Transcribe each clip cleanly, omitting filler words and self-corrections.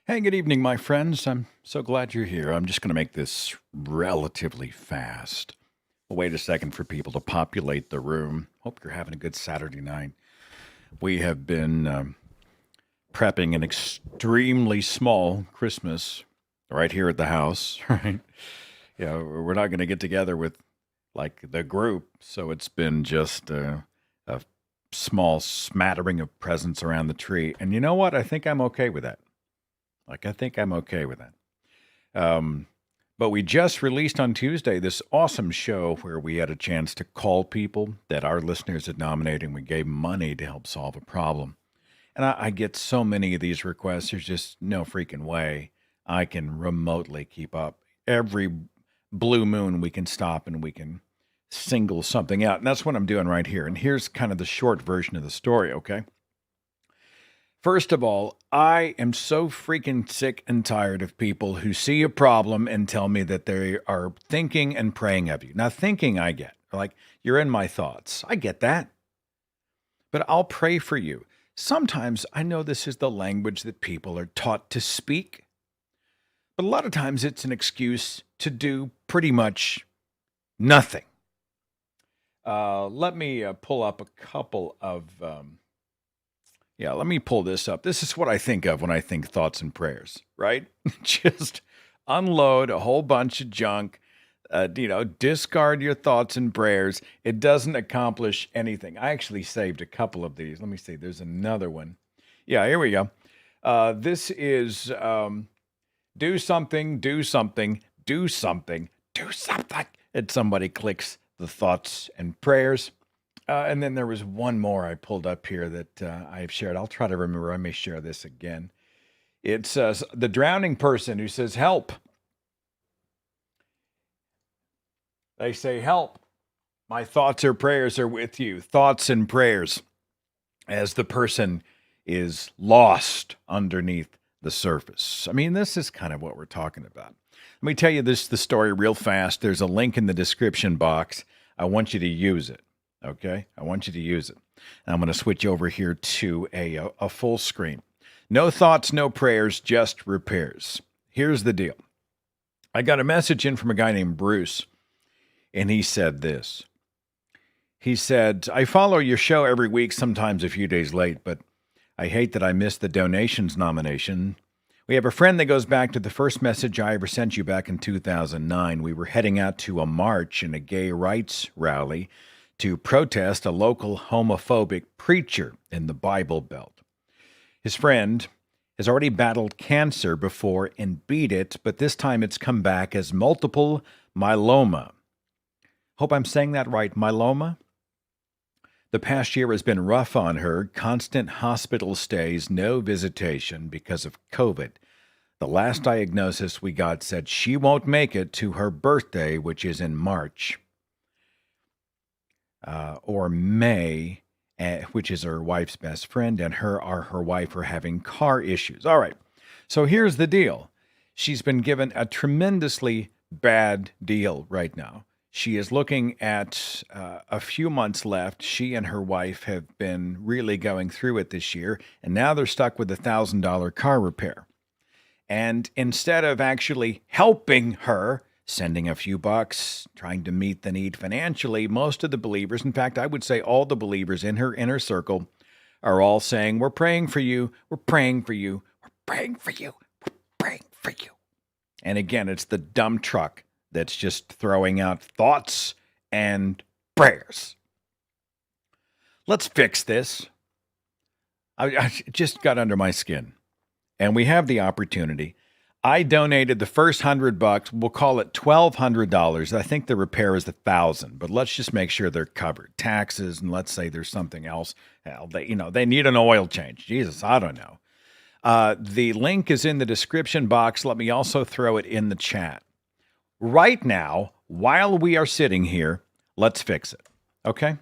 Hey, good evening, my friends. I'm so glad you're here. I'm just going to make this relatively fast. We'll wait a second for people to populate the room. Hope you're having a good Saturday night. We have been prepping an extremely small Christmas right here at the house, right? We're not going to get together with like the group, so it's been just a small smattering of presents around the tree. And you know what? I think I'm okay with that. I think I'm okay with that. Um, but we just released on Tuesday this awesome show where we had a chance to call people that our listeners had nominated and we gave money to help solve a problem. And I get so many of these requests, there's just no freaking way I can remotely keep up. Every blue moon, we can stop and we can single something out. And that's what I'm doing right here. And here's kind of the short version of the story, okay? First of all, I am so freaking sick and tired of people who see a problem and tell me that they are thinking and praying of you. Now, thinking I get, like, you're in my thoughts. I get that. But I'll pray for you. Sometimes I know this is the language that people are taught to speak, but a lot of times it's an excuse to do pretty much nothing. Let me pull up a couple of. Let me pull this up. This is what I think of when I think thoughts and prayers, right? Just unload a whole bunch of junk, discard your thoughts and prayers. It doesn't accomplish anything. I actually saved a couple of these. Let me see. There's another one. Yeah, here we go. This is do something, do something, do something, do something. And somebody clicks the thoughts and prayers. And then there was one more I pulled up here that I've shared. I'll try to remember. I may share this again. It's the drowning person who says, help. They say, help. My thoughts or prayers are with you. Thoughts and prayers as the person is lost underneath the surface. I mean, this is kind of what we're talking about. Let me tell you the story real fast. There's a link in the description box. I want you to use it. Okay, I want you to use it. And I'm going to switch over here to a full screen. No thoughts, no prayers, just repairs. Here's the deal. I got a message in from a guy named Bruce, and he said this. He said, I follow your show every week, sometimes a few days late, but I hate that I missed the donations nomination. We have a friend that goes back to the first message I ever sent you back in 2009. We were heading out to a march and a gay rights rally to protest a local homophobic preacher in the Bible Belt. His friend has already battled cancer before and beat it, but this time it's come back as multiple myeloma. Hope I'm saying that right, myeloma? The past year has been rough on her, constant hospital stays, no visitation because of COVID. The last diagnosis we got said she won't make it to her birthday, which is in March. Or May, which is her wife's best friend, and her wife are having car issues. All right, so here's the deal. She's been given a tremendously bad deal right now. She is looking at a few months left. She and her wife have been really going through it this year, and now they're stuck with $1,000 car repair. And instead of actually helping her, sending a few bucks, trying to meet the need financially, most of the believers, in fact, I would say all the believers in her inner circle, are all saying, we're praying for you, we're praying for you, we're praying for you, we're praying for you. And again, it's the dumb truck that's just throwing out thoughts and prayers. Let's fix this. I just got under my skin, and we have the opportunity. I donated the first $100. We'll call it $1,200. I think the repair is $1,000, but let's just make sure they're covered. Taxes, and let's say there's something else. Hell, they need an oil change. Jesus, I don't know. The link is in the description box. Let me also throw it in the chat. Right now, while we are sitting here, let's fix it. Okay?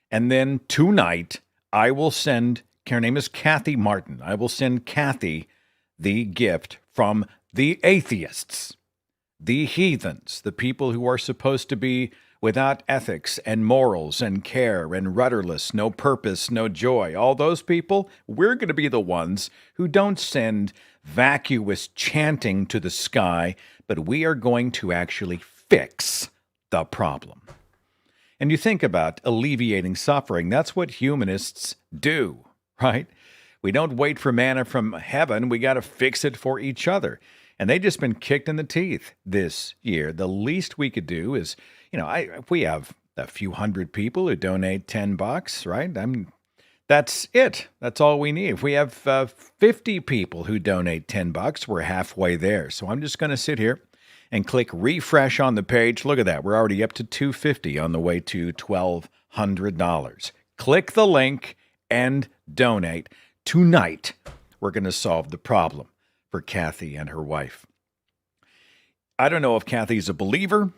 And then tonight, I will send. Her name is Kathy Martin. I will send Kathy the gift from the atheists, the heathens, the people who are supposed to be, without ethics and morals and care and rudderless, no purpose, no joy. All those people, we're going to be the ones who don't send vacuous chanting to the sky, but we are going to actually fix the problem. And you think about alleviating suffering, that's what humanists do, right? We don't wait for manna from heaven, we got to fix it for each other. And they just been kicked in the teeth this year. The least we could do is, if we have a few hundred people who donate $10, right? That's it. That's all we need. If we have 50 people who donate $10, we're halfway there. So I'm just going to sit here and click refresh on the page. Look at that. We're already up to $250 on the way to $1,200. Click the link and donate. Tonight, we're going to solve the problem for Kathy and her wife. I don't know if Kathy's a believer.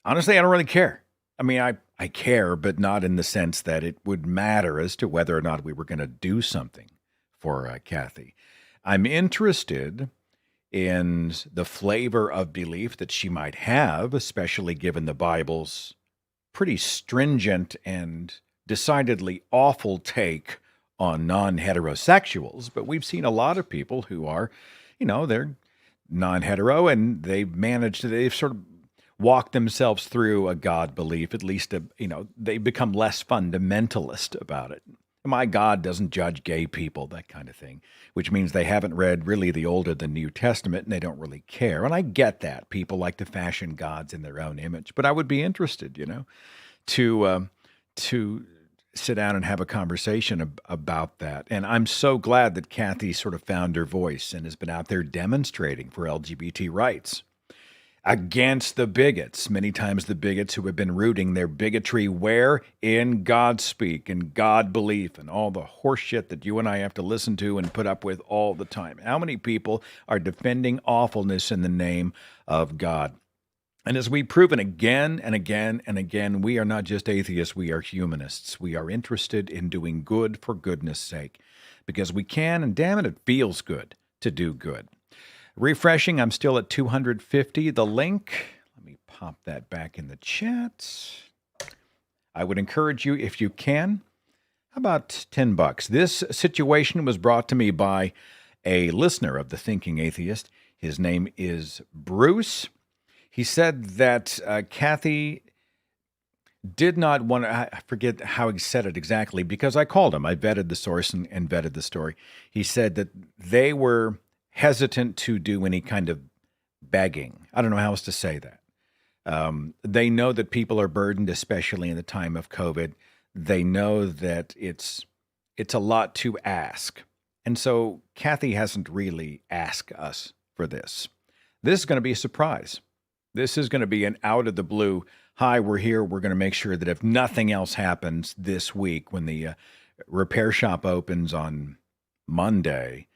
Honestly, I don't really care. I mean, I care, but not in the sense that it would matter as to whether or not we were going to do something for Kathy. I'm interested in the flavor of belief that she might have, especially given the Bible's pretty stringent and decidedly awful take on non-heterosexuals. But we've seen a lot of people who are, they're non-hetero, and they've sort of walked themselves through a God belief, at least, they become less fundamentalist about it. My God doesn't judge gay people, that kind of thing, which means they haven't read really the Old or the New Testament, and they don't really care. And I get that. People like to fashion gods in their own image, but I would be interested, to sit down and have a conversation about that. And I'm so glad that Kathy sort of found her voice and has been out there demonstrating for LGBT rights against the bigots, many times the bigots who have been rooting their bigotry where? In God speak and God belief and all the horse shit that you and I have to listen to and put up with all the time. How many people are defending awfulness in the name of God? And as we've proven again and again and again, we are not just atheists, we are humanists. We are interested in doing good for goodness sake, because we can, and damn it feels good to do good. Refreshing, I'm still at 250. The link, let me pop that back in the chat. I would encourage you, if you can, how about $10? This situation was brought to me by a listener of The Thinking Atheist. His name is Bruce. He said that Kathy did not want to, I forget how he said it exactly, because I called him. I vetted the source and vetted the story. He said that they were hesitant to do any kind of begging. I don't know how else to say that. They know that people are burdened, especially in the time of COVID. They know that it's a lot to ask. And so Kathy hasn't really asked us for this. This is going to be a surprise. This is going to be an out of the blue, hi, we're here. We're going to make sure that if nothing else happens this week, when the repair shop opens on Monday,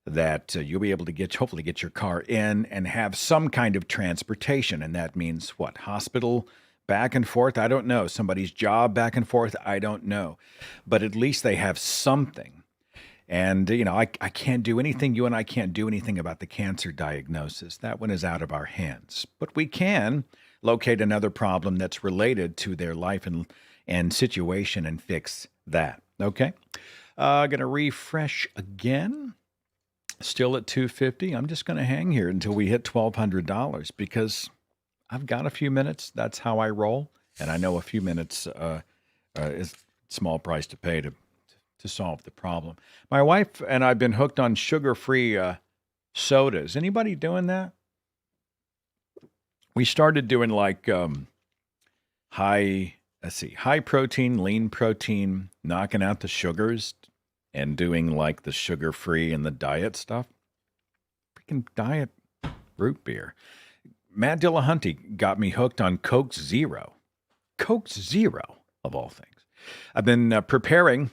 that you'll be able to hopefully get your car in and have some kind of transportation. And that means what? Hospital back and forth? I don't know. Somebody's job back and forth? I don't know. But at least they have something. And, I can't do anything. You and I can't do anything about the cancer diagnosis. That one is out of our hands. But we can locate another problem that's related to their life and situation and fix that. Okay? Going to refresh again. Still at $250. I'm just going to hang here until we hit $1,200 because I've got a few minutes. That's how I roll. And I know a few minutes is a small price to pay to solve the problem. My wife and I've been hooked on sugar-free sodas. Anybody doing that? We started doing like high protein, lean protein, knocking out the sugars and doing like the sugar-free and the diet stuff. Freaking diet root beer. Matt Dillahunty got me hooked on Coke Zero. Coke Zero, of all things. I've been preparing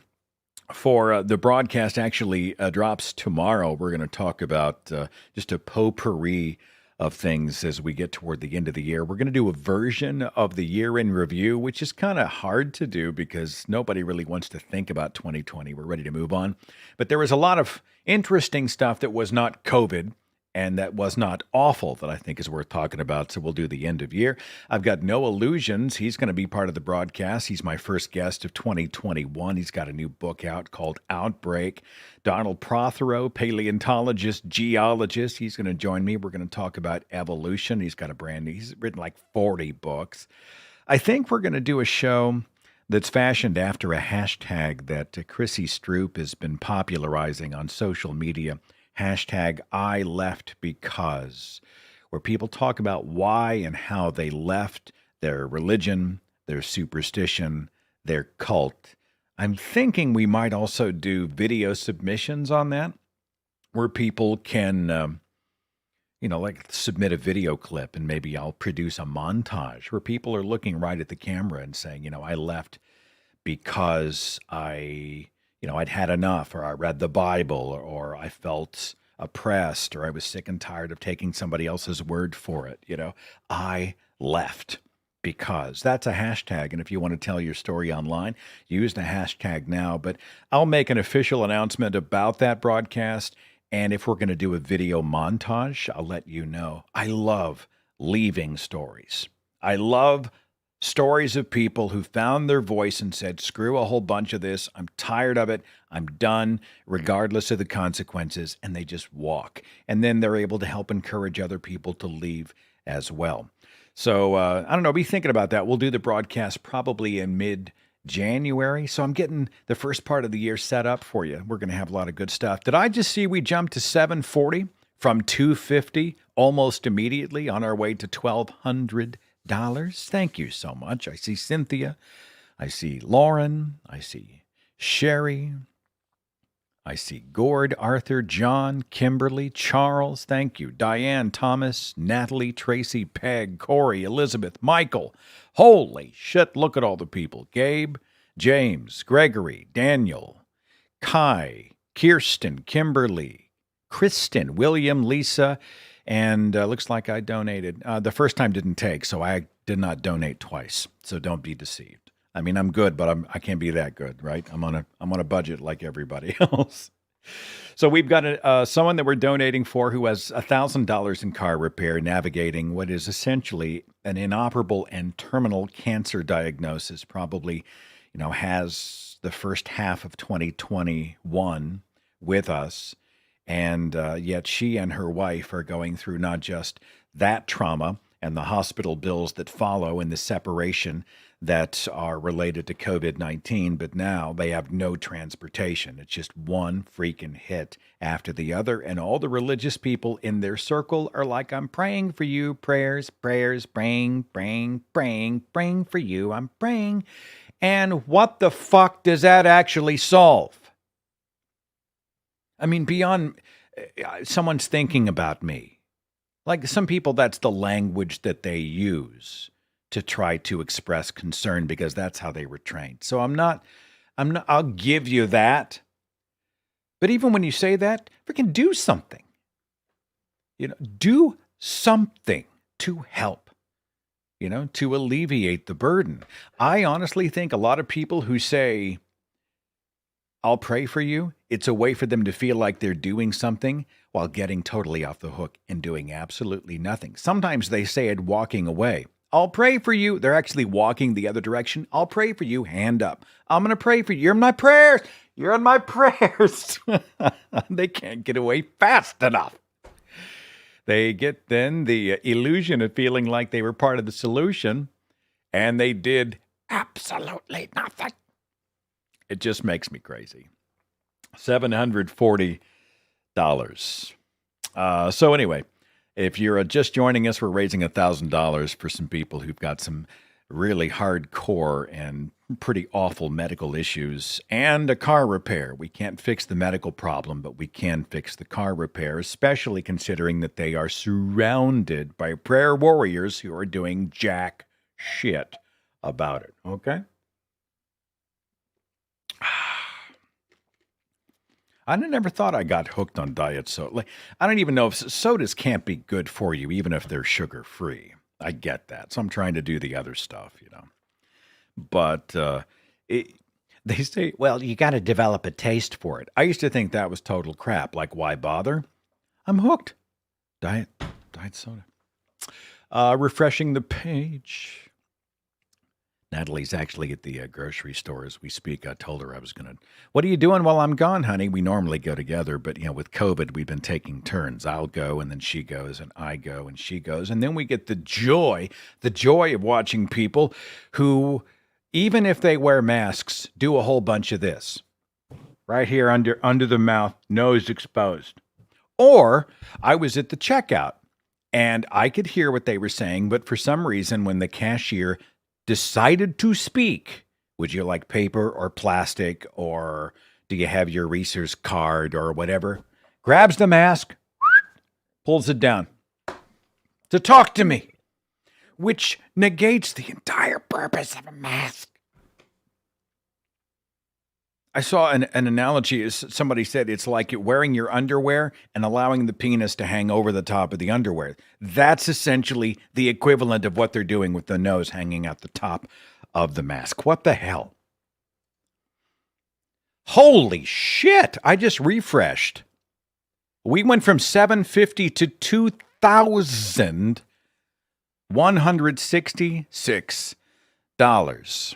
for the broadcast. Actually drops tomorrow. We're going to talk about just a potpourri of things as we get toward the end of the year. We're going to do a version of the year in review, which is kind of hard to do because nobody really wants to think about 2020. We're ready to move on. But there was a lot of interesting stuff that was not COVID and that was not awful, that I think is worth talking about. So we'll do the end of year. I've got No Illusions. He's going to be part of the broadcast. He's my first guest of 2021. He's got a new book out called Outbreak. Donald Prothero, paleontologist, geologist. He's going to join me. We're going to talk about evolution. He's written like 40 books. I think we're going to do a show that's fashioned after a hashtag that Chrissy Stroop has been popularizing on social media. Hashtag I left because, where people talk about why and how they left their religion, their superstition, their cult. I'm thinking we might also do video submissions on that, where people can, like submit a video clip, and maybe I'll produce a montage where people are looking right at the camera and saying, I left because I'd had enough, or I read the Bible, or I felt oppressed, or I was sick and tired of taking somebody else's word for it. I left because. That's a hashtag. And if you want to tell your story online, use the hashtag now. But I'll make an official announcement about that broadcast. And if we're going to do a video montage, I'll let you know. I love leaving stories. I love stories of people who found their voice and said, screw a whole bunch of this. I'm tired of it. I'm done, regardless of the consequences. And they just walk. And then they're able to help encourage other people to leave as well. So I don't know. Be thinking about that. We'll do the broadcast probably in mid-January. So I'm getting the first part of the year set up for you. We're going to have a lot of good stuff. Did I just see we jumped to 740 from 250 almost immediately on our way to $1,200? Thank you so much. I see Cynthia. I see Lauren. I see Sherry. I see Gord, Arthur, John, Kimberly, Charles. Thank you. Diane, Thomas, Natalie, Tracy, Peg, Corey, Elizabeth, Michael. Holy shit, look at all the people. Gabe, James, Gregory, Daniel, Kai, Kirsten, Kimberly, Kristen, William, Lisa, and looks like I donated. The first time didn't take, so I did not donate twice. So don't be deceived. I mean, I'm good, but I can't be that good, right? I'm on a budget like everybody else. So we've got someone that we're donating for who has $1,000 in car repair, navigating what is essentially an inoperable and terminal cancer diagnosis. Probably, has the first half of 2021 with us. And yet she and her wife are going through not just that trauma and the hospital bills that follow and the separation that are related to COVID-19, but now they have no transportation. It's just one freaking hit after the other. And all the religious people in their circle are like, I'm praying for you, prayers, praying for you. I'm praying. And what the fuck does that actually solve? I mean, beyond someone's thinking about me. Like some people, that's the language that they use to try to express concern because that's how they were trained. So I'll give you that. But even when you say that, freaking do something. Do something to help, to alleviate the burden. I honestly think a lot of people who say, I'll pray for you, it's a way for them to feel like they're doing something while getting totally off the hook and doing absolutely nothing. Sometimes they say it walking away. I'll pray for you. They're actually walking the other direction. I'll pray for you. Hand up. I'm going to pray for you. You're in my prayers. You're in my prayers. They can't get away fast enough. They get then the illusion of feeling like they were part of the solution, and they did absolutely nothing. It just makes me crazy. $740. So anyway, if you're just joining us, we're raising $1,000 for some people who've got some really hardcore and pretty awful medical issues and a car repair. We can't fix the medical problem, but we can fix the car repair, especially considering that they are surrounded by prayer warriors who are doing jack shit about it. Okay? I never thought I got hooked on diet soda. I don't even know if sodas can't be good for you, even if they're sugar-free. I get that. So I'm trying to do the other stuff, But they say, well, you got to develop a taste for it. I used to think that was total crap. Like, why bother? I'm hooked. Diet soda. Refreshing the page. Natalie's actually at the grocery store as we speak. I told her I was going to. What are you doing while I'm gone, honey? We normally go together, but with COVID, we've been taking turns. I'll go, and then she goes, and I go, and she goes, and then we get the joy of watching people who, even if they wear masks, do a whole bunch of this. Right here under the mouth, nose exposed. Or I was at the checkout, and I could hear what they were saying, but for some reason, when the cashier decided to speak, would you like paper or plastic, or do you have your Reese's card or whatever, grabs the mask, pulls it down to talk to me, which negates the entire purpose of a mask. I saw an analogy. Somebody said it's like wearing your underwear and allowing the penis to hang over the top of the underwear. That's essentially the equivalent of what they're doing with the nose hanging out the top of the mask. What the hell? Holy shit. I just refreshed. We went from $750 to $2,166.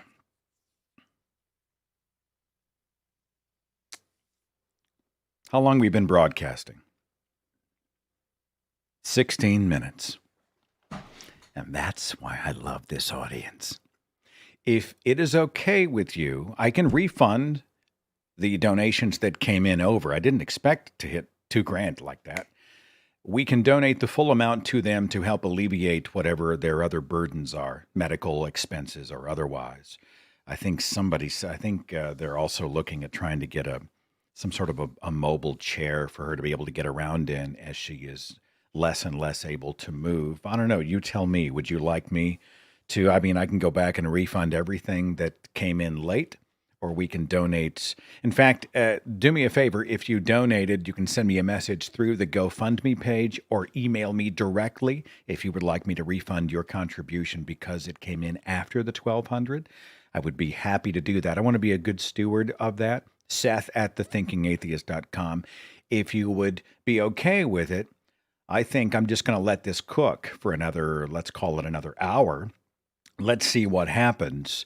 How long we been broadcasting? 16 minutes. And that's why I love this audience. If it is okay with you, I can refund the donations that came in over. I didn't expect to hit $2,000 like that. We can donate the full amount to them to help alleviate whatever their other burdens are, medical expenses or otherwise. I think they're also looking at trying to get some sort of a mobile chair for her to be able to get around in as she is less and less able to move. I don't know. You tell me. Would you like me to? I mean, I can go back and refund everything that came in late, or we can donate. In fact, do me a favor. If you donated, you can send me a message through the GoFundMe page or email me directly if you would like me to refund your contribution because it came in after the $1,200. I would be happy to do that. I want to be a good steward of that. Seth at thethinkingatheist.com. If you would be okay with it, I think I'm just going to let this cook for another, let's call it another hour. Let's see what happens,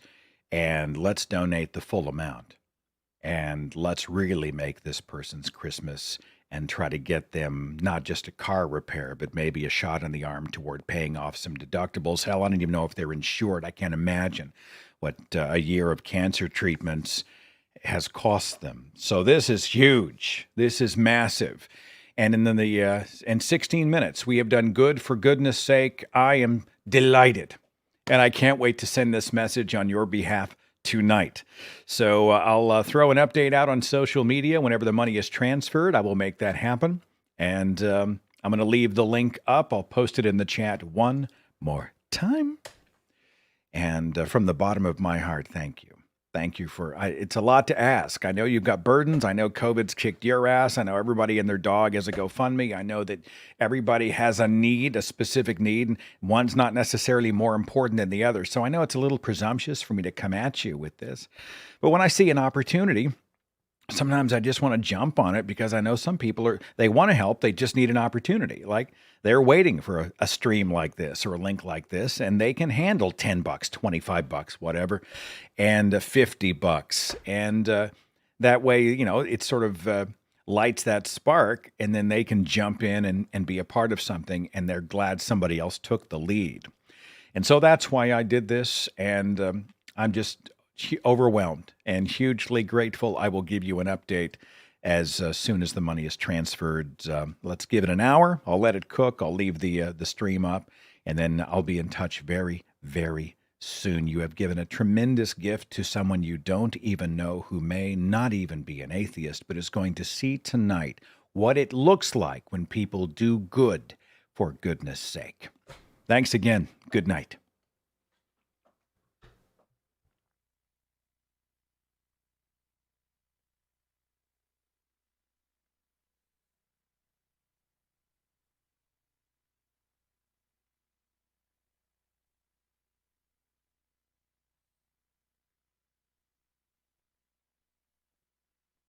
and let's donate the full amount. And let's really make this person's Christmas and try to get them not just a car repair, but maybe a shot in the arm toward paying off some deductibles. Hell, I don't even know if they're insured. I can't imagine what a year of cancer treatments has cost them. So this is huge. This is massive. And in 16 minutes, we have done good for goodness sake. I am delighted. And I can't wait to send this message on your behalf tonight. So I'll throw an update out on social media whenever the money is transferred. I will make that happen. And I'm going to leave the link up. I'll post it in the chat one more time. And from the bottom of my heart, thank you. Thank you it's a lot to ask. I know you've got burdens. I know COVID's kicked your ass. I know everybody and their dog has a GoFundMe. I know that everybody has a need, a specific need, and one's not necessarily more important than the other. So I know it's a little presumptuous for me to come at you with this. But when I see an opportunity, sometimes I just want to jump on it because I know some people they want to help. They just need an opportunity. Like they're waiting for a stream like this or a link like this, and they can handle $10, $25, whatever, and $50. And that way, it sort of lights that spark, and then they can jump in and be a part of something, and they're glad somebody else took the lead. And so that's why I did this, and I'm just overwhelmed and hugely grateful. I will give you an update as soon as the money is transferred. Let's give it an hour. I'll let it cook. I'll leave the stream up, and then I'll be in touch very, very soon. You have given a tremendous gift to someone you don't even know who may not even be an atheist, but is going to see tonight what it looks like when people do good for goodness sake. Thanks again. Good night.